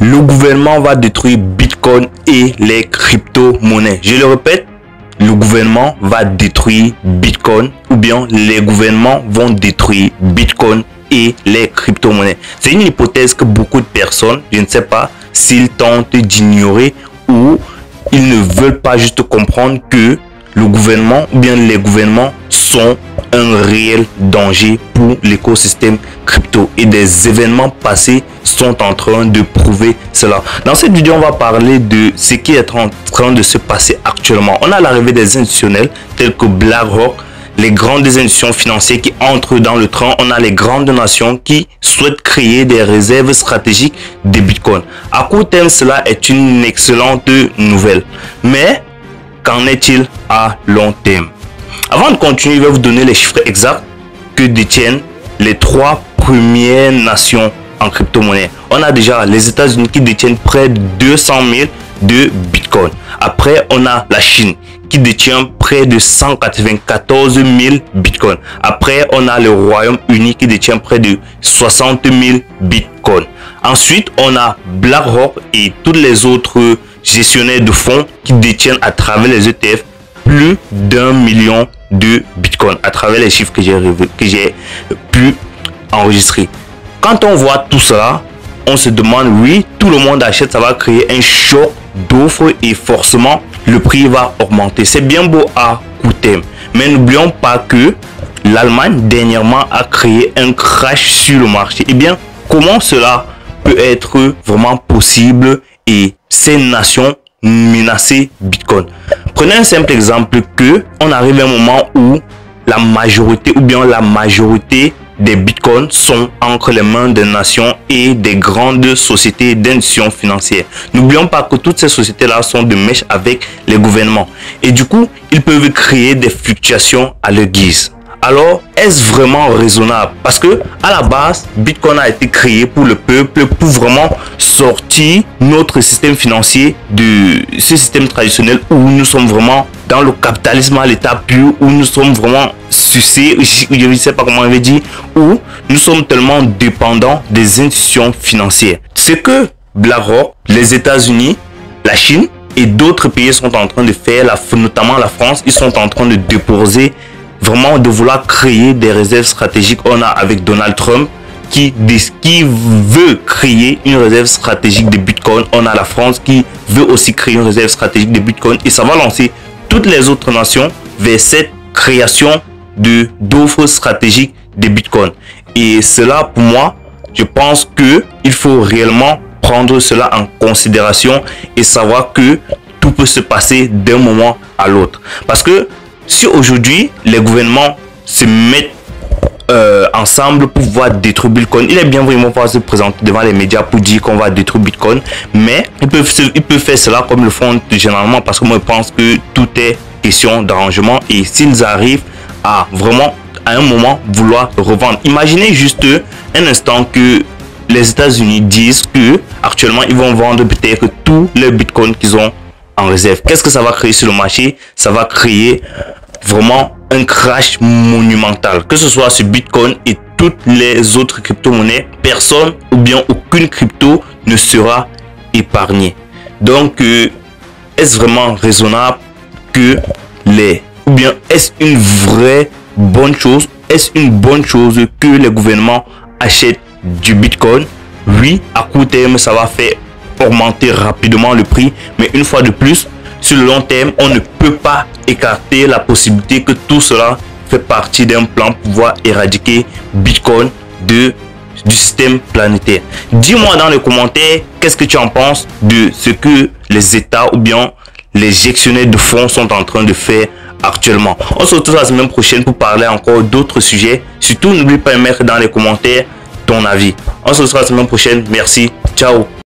le gouvernement va détruire Bitcoin et les crypto-monnaies. Je le répète, le gouvernement va détruire Bitcoin ou bien les gouvernements vont détruire Bitcoin et les crypto-monnaies. C'est une hypothèse que beaucoup de personnes, je ne sais pas s'ils tentent d'ignorer ou ils ne veulent pas juste comprendre que le gouvernement ou bien les gouvernements sont un réel danger pour l'écosystème crypto et des événements passés sont en train de prouver cela. Dans cette vidéo, on va parler de ce qui est en train de se passer actuellement. On a l'arrivée des institutionnels tels que BlackRock, les grandes institutions financières qui entrent dans le train. On a les grandes nations qui souhaitent créer des réserves stratégiques de Bitcoin. À court terme, cela est une excellente nouvelle. Mais qu'en est-il à long terme? Avant de continuer, je vais vous donner les chiffres exacts que détiennent les 3 premières nations en crypto-monnaie. On a déjà les États-Unis qui détiennent près de 200 000 de Bitcoin. Après, on a la Chine qui détient près de 194 000 Bitcoin. Après, on a le Royaume-Uni qui détient près de 60 000 Bitcoin. Ensuite, on a BlackRock et tous les autres gestionnaires de fonds qui détiennent à travers les ETF plus d'1 million de Bitcoin à travers les chiffres que j'ai pu enregistrer. Quand on voit tout cela, on se demande, oui, tout le monde achète, ça va créer un choc d'offres et forcément le prix va augmenter. C'est bien beau à court terme, mais n'oublions pas que l'Allemagne dernièrement a créé un crash sur le marché. Eh bien, comment cela peut être vraiment possible et ces nations menacer Bitcoin? Prenez un simple exemple que on arrive à un moment où la majorité des Bitcoins sont entre les mains des nations et des grandes sociétés d'institutions financières. N'oublions pas que toutes ces sociétés-là sont de mèche avec les gouvernements et du coup, ils peuvent créer des fluctuations à leur guise. Alors, est-ce vraiment raisonnable? Parce que à la base, Bitcoin a été créé pour le peuple, pour vraiment sortir notre système financier de ce système traditionnel où nous sommes vraiment dans le capitalisme à l'état pur, où nous sommes vraiment sucés, je ne sais pas comment on veut dire, où nous sommes tellement dépendants des institutions financières. Ce que BlackRock, les États-Unis, la Chine et d'autres pays sont en train de faire, notamment la France, ils sont en train de déposer vraiment de vouloir créer des réserves stratégiques. On a avec Donald Trump qui veut créer une réserve stratégique de Bitcoin. On a la France qui veut aussi créer une réserve stratégique de Bitcoin et ça va lancer toutes les autres nations vers cette création d'offres stratégiques de Bitcoin. Et cela, pour moi, je pense que il faut réellement prendre cela en considération et savoir que tout peut se passer d'un moment à l'autre. Parce que si aujourd'hui les gouvernements se mettent ensemble pour pouvoir détruire Bitcoin, il est bien vraiment pas se présenter devant les médias pour dire qu'on va détruire Bitcoin, mais ils peuvent faire cela comme le font généralement, parce que moi je pense que tout est question d'arrangement et s'ils arrivent à vraiment à un moment vouloir revendre. Imaginez juste un instant que les États-Unis disent que actuellement ils vont vendre peut-être tous les Bitcoins qu'ils ont en réserve. Qu'est-ce que ça va créer sur le marché? Ça va créer vraiment un crash monumental, que ce soit sur Bitcoin et toutes les autres crypto-monnaies. Personne ou bien aucune crypto ne sera épargnée. Donc est-ce vraiment raisonnable que ou bien est-ce une vraie bonne chose? Est-ce une bonne chose que les gouvernements achètent du Bitcoin? Oui, à court terme ça va faire augmenter rapidement le prix, mais une fois de plus, sur le long terme, on ne peut pas écarter la possibilité que tout cela fait partie d'un plan pour pouvoir éradiquer Bitcoin du système planétaire. Dis-moi dans les commentaires qu'est-ce que tu en penses de ce que les États ou bien les gestionnaires de fonds sont en train de faire actuellement. On se retrouve la semaine prochaine pour parler encore d'autres sujets. Surtout, n'oublie pas de mettre dans les commentaires ton avis. On se retrouve la semaine prochaine. Merci. Ciao.